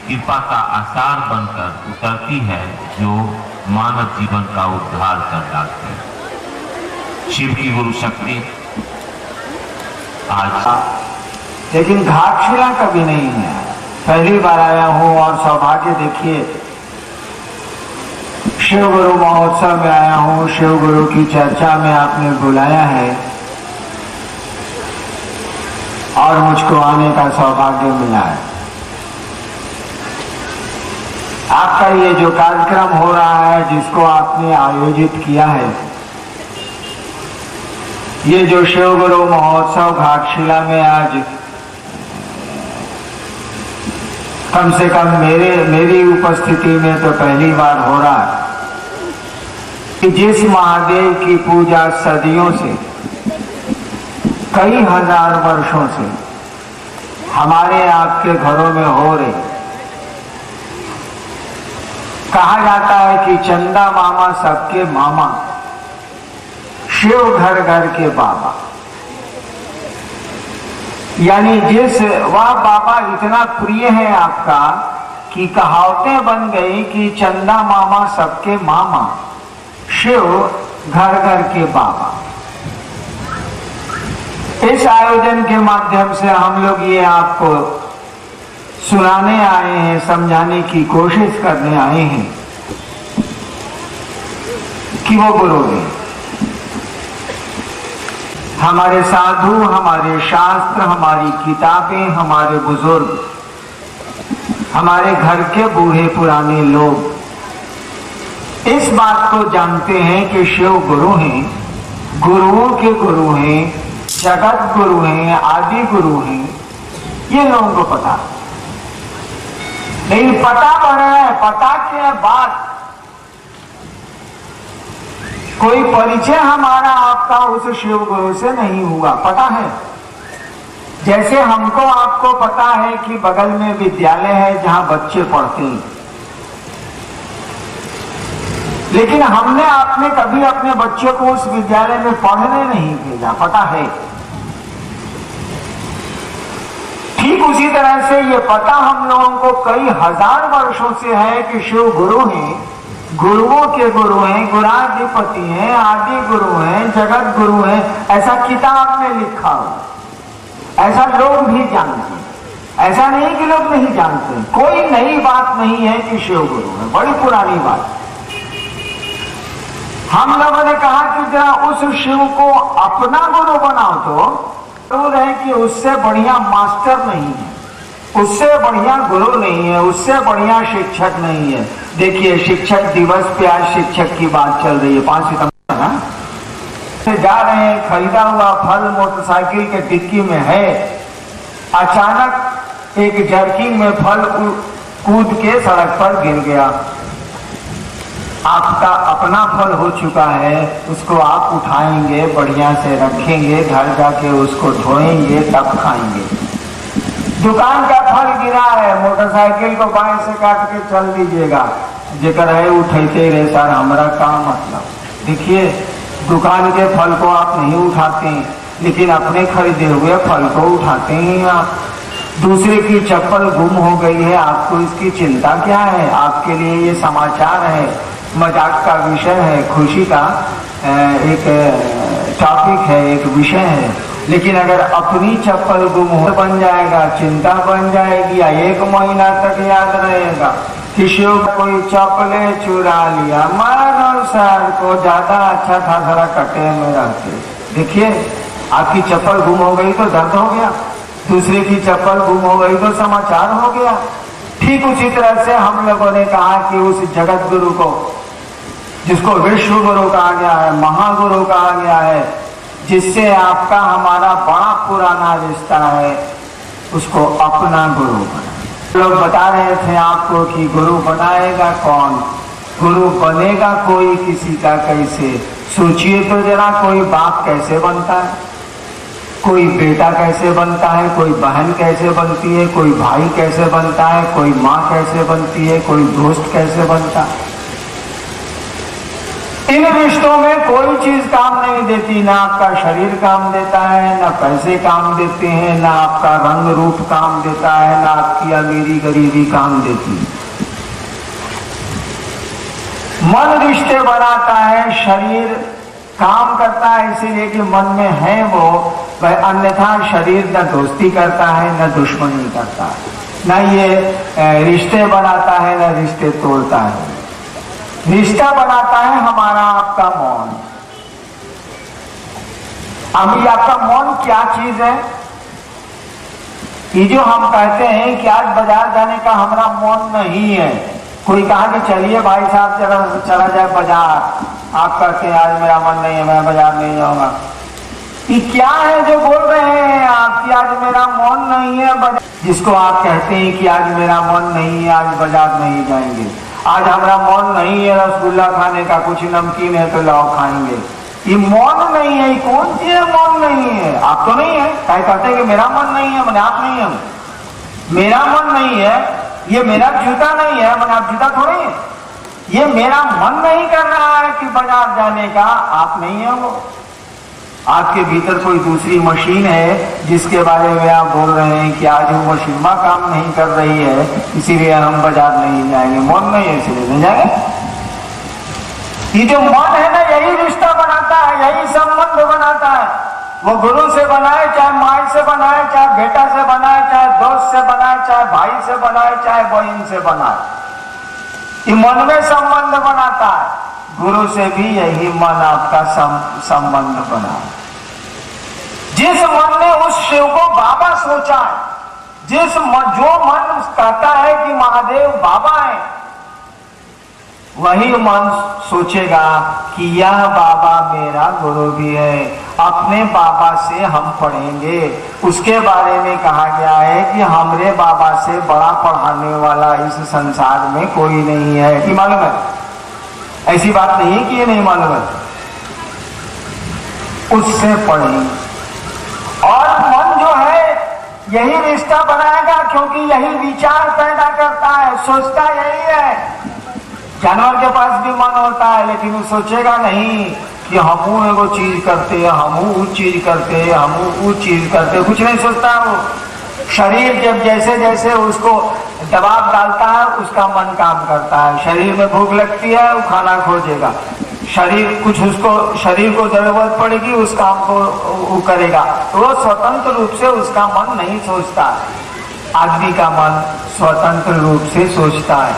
कृपा का आसार बनकर उतरती है, जो मानव जीवन का उद्धार कर डालती है। शिव की गुरु शक्ति आज, लेकिन घाटशिला कभी नहीं है। पहली बार आया हूं और सौभाग्य देखिए, शिव गुरु महोत्सव में आया हूं, शिव गुरु की चर्चा में आपने बुलाया है और मुझको आने का सौभाग्य मिला है। आपका ये जो कार्यक्रम हो रहा है, जिसको आपने आयोजित किया है, ये जो शिव गुरु महोत्सव घाटशिला में आज कम से कम मेरी उपस्थिति में तो पहली बार हो रहा है कि जिस महादेव की पूजा सदियों से, कई हजार वर्षों से हमारे आपके घरों में हो रही, कहा जाता है कि चंदा मामा सबके मामा, शिव घर घर के बाबा। यानी जिस वह बाबा इतना प्रिय है आपका कि कहावतें बन गई कि चंदा मामा सबके मामा, शिव घर घर के बाबा। इस आयोजन के माध्यम से हम लोग ये आपको सुनाने आए हैं, समझाने की कोशिश करने आए हैं कि वो गुरु है। हमारे साधु, हमारे शास्त्र, हमारी किताबें, हमारे बुजुर्ग, हमारे घर के बूढ़े पुराने लोग इस बात को जानते हैं कि शिव गुरु हैं, गुरुओं के गुरु हैं, जगत गुरु हैं, आदि गुरु हैं। ये लोगों को पता, लेकिन पता बड़ा है, पता के बाद कोई परिचय हमारा आपका उस शिव गुरु से नहीं हुआ। पता है, जैसे हमको आपको पता है कि बगल में विद्यालय है जहां बच्चे पढ़ते हैं, लेकिन हमने आपने कभी अपने बच्चे को उस विद्यालय में पढ़ने नहीं भेजा। पता है, ठीक उसी तरह से ये पता हम लोगों को कई हजार वर्षों से है कि शिव गुरु हैं, गुरुओं के गुरु हैं, गुराधिपति हैं, आदि गुरु हैं, जगत गुरु हैं। ऐसा किताब में लिखा हो, ऐसा लोग भी जानते हैं। ऐसा नहीं कि लोग नहीं जानते, कोई नई बात नहीं है कि शिव गुरु है, बड़ी पुरानी बात। हम लोगों ने कहा कि जरा उस शिव को अपना गुरु बनाओ, तो जरूर है कि उससे बढ़िया मास्टर नहीं है, उससे बढ़िया गुरु नहीं है, उससे बढ़िया शिक्षक नहीं है। देखिए, शिक्षक दिवस पे आज शिक्षक की बात चल रही है, 5 सितंबर ना, जा रहे हैं, खरीदा हुआ फल मोटरसाइकिल के डिक्की में है, अचानक एक जर्किंग में फल कूद के सड़क पर गिर गया। आपका अपना फल हो चुका है, उसको आप उठाएंगे, बढ़िया से रखेंगे, घर जाके उसको धोएंगे, तब खाएंगे। दुकान का फल गिरा है, मोटरसाइकिल को बाएं से काट के चल दीजिएगा, जेकर है उठते रहे सर, हमारा काम मतलब। देखिए, दुकान के फल को आप नहीं उठाते हैं, लेकिन अपने खरीदे हुए फल को उठाते हैं आप। दूसरे की चप्पल गुम हो गई है, आपको इसकी चिंता क्या है? आपके लिए ये समाचार है, मजाक का विषय है, खुशी का एक टॉपिक है, एक विषय है। लेकिन अगर अपनी चप्पल गुम हो बन जाएगा, चिंता बन जाएगी, या 1 महीना तक याद रहेगा कि शिव कोई चप्पले चुरा लिया, मानो सर को ज्यादा अच्छा था जरा कटे में रहते। देखिए, आपकी चप्पल गुम हो गई तो दर्द हो गया, दूसरे की चप्पल गुम हो गई तो समाचार हो गया। ठीक उसी तरह से हम लोगों ने कहा कि उस जगत गुरु को, जिसको विश्व गुरु कहा गया है, महागुरु कहा गया है, जिससे आपका हमारा बड़ा पुराना रिश्ता है, उसको अपना गुरु बना। लोग बता रहे थे आपको कि गुरु बनाएगा कौन, गुरु बनेगा कोई किसी का कैसे। सोचिए तो जरा, कोई बाप कैसे बनता है, कोई बेटा कैसे बनता है, कोई बहन कैसे बनती है, कोई भाई कैसे बनता है, कोई माँ कैसे बनती है, कोई दोस्त कैसे बनता है। इन रिश्तों में कोई चीज काम नहीं देती, ना आपका शरीर काम देता है, ना पैसे काम देते हैं, ना आपका रंग रूप काम देता है, ना आपकी अमीरी गरीबी काम देती। मन रिश्ते बनाता है, शरीर काम करता है, इसीलिए कि मन में है वो, वह अन्यथा शरीर न दोस्ती करता है न दुश्मनी करता है, न ये रिश्ते बनाता है न रिश्ते तोड़ता है। रिश्ता बनाता है हमारा आपका मौन। अभी आपका मौन क्या चीज है? ये जो हम कहते हैं कि आज बाजार जाने का हमारा मौन नहीं है, कोई कहा कि चलिए भाई साहब चला जाए बाजार, आप कहते हैं आज मेरा मन नहीं है, मैं बाजार नहीं जाऊंगा। ये क्या है जो बोल रहे हैं आप कि आज मेरा मन नहीं है, जिसको आप कहते हैं कि आज मेरा मन नहीं है, आज बाजार नहीं जाएंगे, आज हमारा मन नहीं है रसगुल्ला खाने का, कुछ नमकीन है तो लाओ खाएंगे। ये मौन नहीं है, ये कौन सी है मौन नहीं है? आप तो नहीं है, क्या कहते हैं कि मेरा मन नहीं है, मैंने आप नहीं है, मेरा मन नहीं है, ये मेरा जूता नहीं है, मैंने आप जूता थोड़ी है, ये मेरा मन नहीं कर रहा है कि बाजार जाने का, आप नहीं है वो। आपके भीतर कोई दूसरी मशीन है जिसके बारे में आप बोल रहे हैं कि आज वो मशीन काम नहीं कर रही है, इसीलिए हम बाजार नहीं जाएंगे, मन नहीं है इसलिए नहीं जाएंगे। ये जो मन है ना, यही रिश्ता बनाता है, यही संबंध बनाता है। वो गुरु से बनाए, चाहे माई से बनाए, चाहे बेटा से बनाए, चाहे दोस्त से बनाए, चाहे भाई से बनाए, चाहे बहन से बनाए, ये मन में संबंध बनाता है। गुरु से भी यही मन आपका संबंध बना। जिस मन ने उस शिव को बाबा सोचा है, जो मन कहता है कि महादेव बाबा है, वही मन सोचेगा कि यह बाबा मेरा गुरु भी है, अपने बाबा से हम पढ़ेंगे। उसके बारे में कहा गया है कि हमरे बाबा से बड़ा पढ़ाने वाला इस संसार में कोई नहीं है। कि मालूम है? ऐसी बात नहीं कि ये नहीं मालूम है, उससे पढ़ेंगे। और मन जो है यही रिश्ता बनाएगा, क्योंकि यही विचार पैदा करता है, सोचता यही है। जानवर के पास भी मन होता है, लेकिन वो सोचेगा नहीं कि हमू एगो चीज करते, हमू वो चीज करते, हमू वो चीज करते, कुछ नहीं सोचता। वो शरीर जब जैसे जैसे उसको दबाव डालता है, उसका मन काम करता है। शरीर में भूख लगती है, वो खाना खोजेगा। शरीर कुछ उसको शरीर को जरूरत पड़ेगी, उस काम को वो करेगा। तो वो स्वतंत्र रूप से उसका मन नहीं सोचता है। आदमी का मन स्वतंत्र रूप से सोचता है।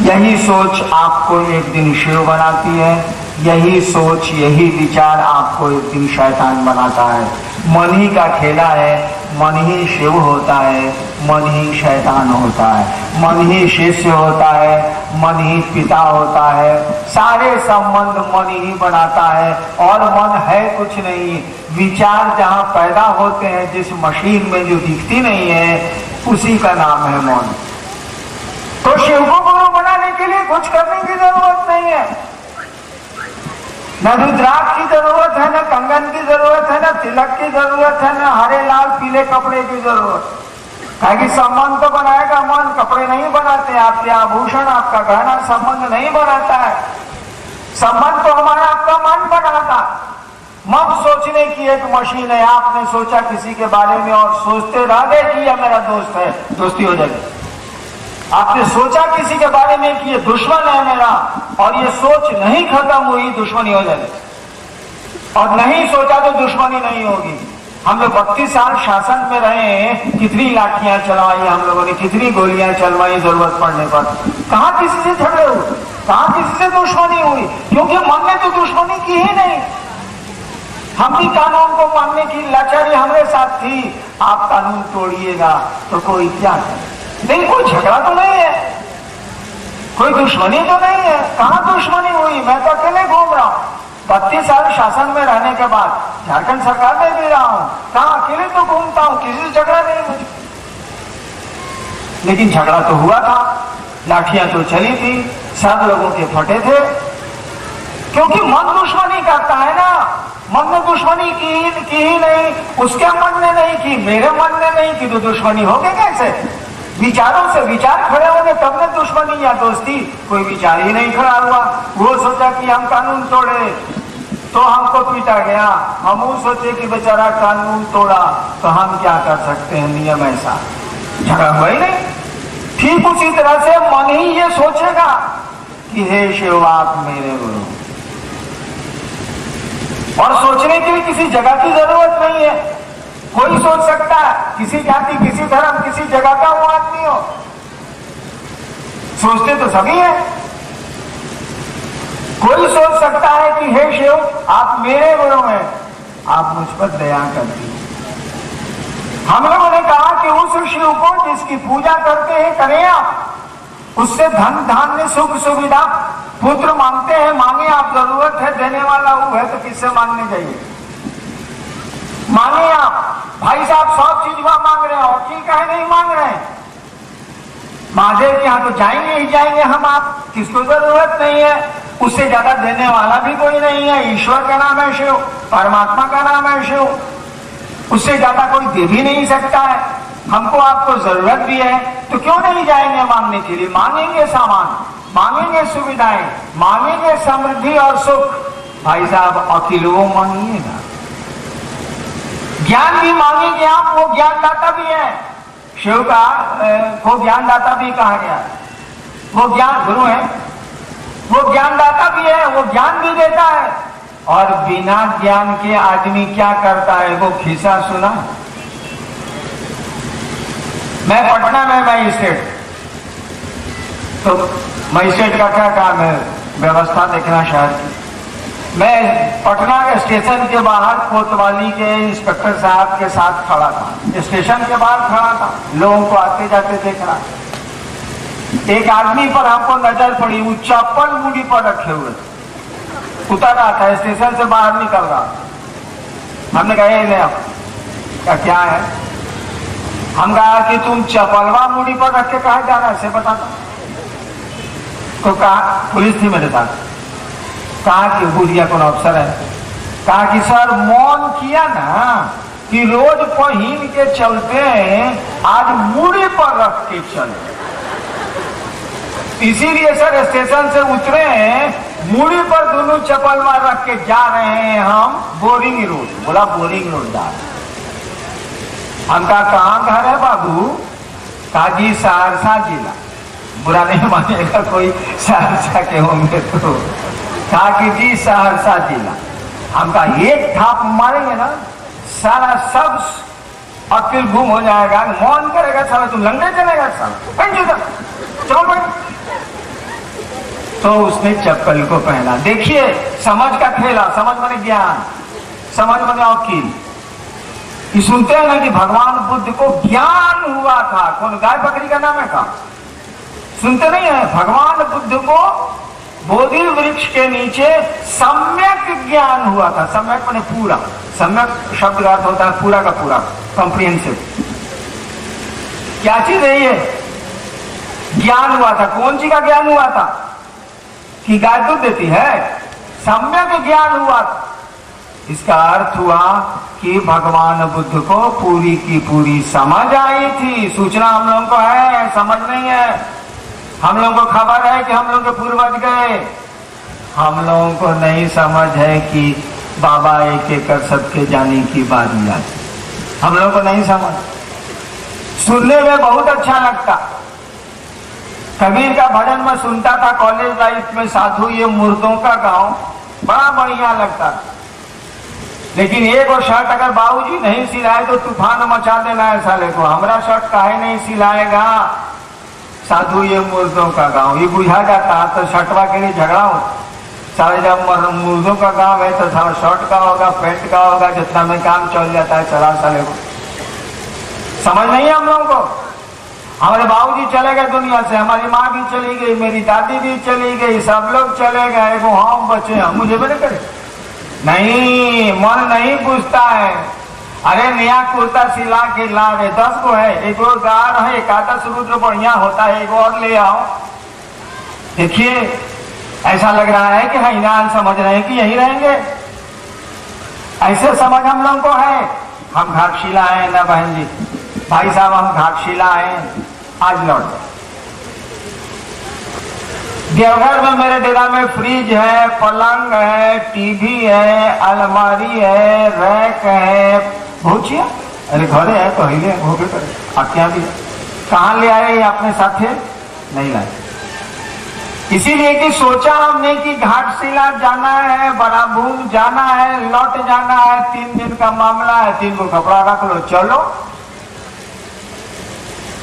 यही सोच आपको एक दिन शिव बनाती है, यही सोच यही विचार आपको एक दिन शैतान बनाता है। मन ही का खेला है, मन ही शिव होता है, मन ही शैतान होता है। मन ही शिष्य होता है, मन ही पिता होता है। सारे संबंध मन ही बनाता है, और मन है कुछ नहीं। विचार जहाँ पैदा होते हैं, जिस मशीन में जो दिखती नहीं है, उसी का नाम है मन। तो शिव को गुरु बनाने के लिए कुछ करने की जरूरत नहीं है, न रुद्राक्ष की जरूरत है, न कंगन की जरूरत है, न तिलक की जरूरत है, न हरे लाल पीले कपड़े की जरूरत। ताकि संबंध तो बनाएगा मन, कपड़े नहीं बनाते। आपके आभूषण, आपका गहना संबंध नहीं बनाता है। संबंध तो हमारा आपका मन बनाता। मन सोचने की एक मशीन है। आपने सोचा किसी के बारे में और सोचते रह गए कि यह मेरा दोस्त है, दोस्ती हो जाएगी। आपने सोचा किसी के बारे में कि ये दुश्मन है मेरा, और ये सोच नहीं खत्म हुई, दुश्मनी हो जाएगी। और नहीं सोचा तो दुश्मनी नहीं होगी। हम लोग 32 साल शासन में रहे हैं, कितनी लाठियां चलवाई हम लोगों ने, कितनी गोलियां चलवाई जरूरत पड़ने पर। कहाँ किसी से झगड़े हुए, कहाँ किसी से दुश्मनी हुई? क्योंकि मन ने तो दुश्मनी की ही नहीं। हम भी कानून को मानने की लाचारी हमारे साथ थी। आप कानून तोड़िएगा तो कोई क्या करे? नहीं, कोई झगड़ा तो नहीं है, कोई दुश्मनी तो नहीं है। कहाँ दुश्मनी हुई? मैं तो अकेले घूम रहा हूँ। 32 साल शासन में रहने के बाद झारखंड सरकार में भी रहा हूँ, कहाँ अकेले तो घूमता हूँ, किसी से झगड़ा नहीं मुझे। लेकिन झगड़ा तो हुआ था, लाठियां तो चली थी, सब लोगों के फटे थे। क्योंकि मन दुश्मनी करता है ना। मन ने दुश्मनी की ही नहीं, उसके मन ने नहीं की, मेरे मन ने नहीं की, तो दुश्मनी हो गई कैसे? विचारों से विचार खड़े होंगे तब न दुश्मनी या दोस्ती। कोई विचार ही नहीं खड़ा हुआ, वो सोचा कि हम कानून तोड़े तो हमको पीटा गया, हम सोचे कि बेचारा कानून तोड़ा तो हम क्या कर सकते हैं, नियम ऐसा, झगड़ा हुआ ही नहीं। ठीक उसी तरह से मन ही ये सोचेगा कि हे शिव आप मेरे गुरु, और सोचने के लिए किसी जगह की जरूरत नहीं है। कोई सोच सकता है, किसी जाति, किसी धर्म, किसी जगह का वो आदमी हो, सोचते तो सभी हैं। कोई सोच सकता है कि हे शिव आप मेरे गुरु हैं, आप मुझ पर दया कर दीजिए। हम लोगों ने कहा कि उस शिव को जिसकी पूजा करते हैं करें आप, उससे धन धान्य सुख सुविधा पुत्र मांगते हैं, मांगे आप, जरूरत है देने वाला वो है तो किससे मांगने जाइए, मांगे आप। भाई साहब 100 चीज मांग रहे हो, ठीक है नहीं मांग रहे हैं, महादेव के यहाँ तो जाएंगे ही जाएंगे हम, आप किसको जरूरत नहीं है, उससे ज्यादा देने वाला भी कोई नहीं है। ईश्वर का नाम है शिव, परमात्मा का नाम है शिव, उससे ज्यादा कोई दे भी नहीं सकता है। हमको आपको जरूरत भी है तो क्यों नहीं जाएंगे मांगने के लिए, मांगेंगे सामान, मांगेंगे सुविधाएं, मांगेंगे समृद्धि और सुख। भाई साहब अकिलो मांगिएगा, ज्ञान भी मांगेंगे आप, वो ज्ञानदाता भी है, शिव का वो ज्ञानदाता भी कहा गया, वो ज्ञान गुरु है, वो ज्ञानदाता भी है, वो ज्ञान भी देता है। और बिना ज्ञान के आदमी क्या करता है, वो खिस्सा सुना। मैं पटना में मजिस्ट्रेट, तो मजिस्ट्रेट का क्या काम है, व्यवस्था देखना शहर की। मैं पटना के स्टेशन के बाहर कोतवाली के इंस्पेक्टर साहब के साथ खड़ा था, स्टेशन के बाहर खड़ा था, लोगों को आते जाते देख रहा। एक आदमी पर हमको नजर पड़ी, वो चप्पल मुड़ी पर रखे हुए उतर रहा था, स्टेशन से बाहर निकल रहा। हमने कहा ये ले क्या है, हम कहा कि तुम चप्पलवा मुड़ी पर रख के कहा जा रहा है, से बता दो। तो कहा पुलिस थी मेरे साथ, कहा कि बुढ़िया कौन अफसर है, कहा कि सर मौन किया ना कि रोज पहन के चलते हैं, आज मुड़ी पर रख के चलते, इसीलिए सर स्टेशन से उतरे हैं, मुड़ी पर दोनों चप्पल मार रख के जा रहे हैं हम बोरिंग रोड। बोला बोरिंग रोड जा रहे। हम कहा कहाँ घर है बाबू, कहा जी सहरसा जिला। बुरा नहीं मानेगा कोई सहरसा के होंगे तो, कहा कि जी सहरसा जिला। हम कहा एक थाप मारेंगे ना सारा सब अकिल गुम हो जाएगा, मौन करेगा सारा, तुम लंगड़े चलेगा सारा, चलो भाई। तो उसने चप्पल को पहना। देखिए समझ का खेला, समझ माने ज्ञान, समझ माने वकील। ये सुनते हैं ना कि भगवान बुद्ध को ज्ञान हुआ था, कौन गाय बकरी का नाम है का, सुनते नहीं है, भगवान बुद्ध को बोधि वृक्ष के नीचे सम्यक ज्ञान हुआ था। सम्यक माने पूरा, सम्यक शब्द का अर्थ होता है पूरा का पूरा, कॉम्प्रिहेंसिव। क्या चीज है ये, ज्ञान हुआ था। कौन सी का ज्ञान हुआ था कि गाय दूध देती है, सम्यक ज्ञान हुआ। इसका अर्थ हुआ कि भगवान बुद्ध को पूरी की पूरी समझ आई थी। सूचना हम लोगों को है, समझ नहीं है। हम लोगों को खबर है कि हम लोग के पूर्वज गए, हम लोगों को नहीं समझ है कि बाबा एक एक कर सबके जाने की बात याद, हम लोगों को नहीं समझ। सुनने में बहुत अच्छा लगता, कबीर का भजन में सुनता था कॉलेज लाइफ में, साधु ये मुर्दों का गांव, बड़ा बढ़िया लगता। लेकिन एक और शर्ट अगर बाबूजी नहीं सिलाए तो तूफान मचा देना है साले को, हमारा शर्ट काहे नहीं सिलाएगा, साधु ये मुर्दों का गांव। ये बुझा जाता तो शर्टवा के लिए झगड़ा हो, सारे जब मुर्दों का गांव है तो सारा शर्ट का होगा, पैंट का होगा, जितना में काम चल जाता है चला साले को। समझ नहीं है हम लोगों को। हमारे बाबूजी चले गए दुनिया से, हमारी माँ भी चली गई, मेरी दादी भी चली गई, सब लोग चले गए, वो हम बचे हैं, मुझे बने करे नहीं, मन नहीं पूछता है। अरे नया कुर्ता सिला के ला रहे, 10 को है, एक और गार है, एक आधा रुद्र बढ़िया होता है, एक और ले आओ। देखिए ऐसा लग रहा है कि हैरान समझ रहे हैं कि यही रहेंगे, ऐसे समझ हम लोगों को है। हम घाटशिला है ना बहन जी, भाई साहब हम घाटशिला हैं, आज लौट जाए। देवघर में मेरे डेरा में फ्रिज है, पलंग है, टीवी है, अलमारी है, रैक है। पूछिए, अरे घरे है तो हिले होके करे आख्या भी कहाँ ले आए अपने साथ है? नहीं लाए। इसीलिए कि सोचा हमने कि घाटशिला जाना है, बराभूम जाना है, लौट जाना है, 3 दिन का मामला है, 3 को कपड़ा रख लो चलो।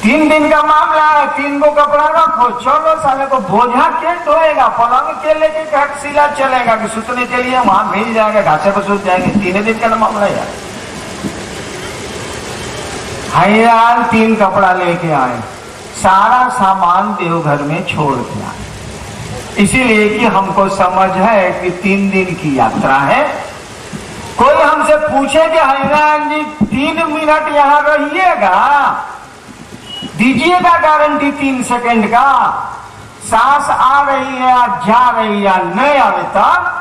3 दिन का मामला है, 3 को कपड़ा रखो चलो। साले को बोझा के ढोएगा, पलंग के लेके घाटशिला चलेगा कि सुतने के लिए वहां मिल जाएगा, घाटे पर सुत जाएंगे। 3 दिन का मामला है। हैरान 3 कपड़ा लेके आए, सारा सामान देवघर में छोड़ के आए। इसीलिए कि हमको समझ है कि 3 दिन की यात्रा है। कोई हमसे पूछे कि हैरान जी 3 मिनट यहां रहिएगा, दीजिएगा गारंटी 3 सेकंड का, सांस आ रही है या जा रही है, नहीं आवे तब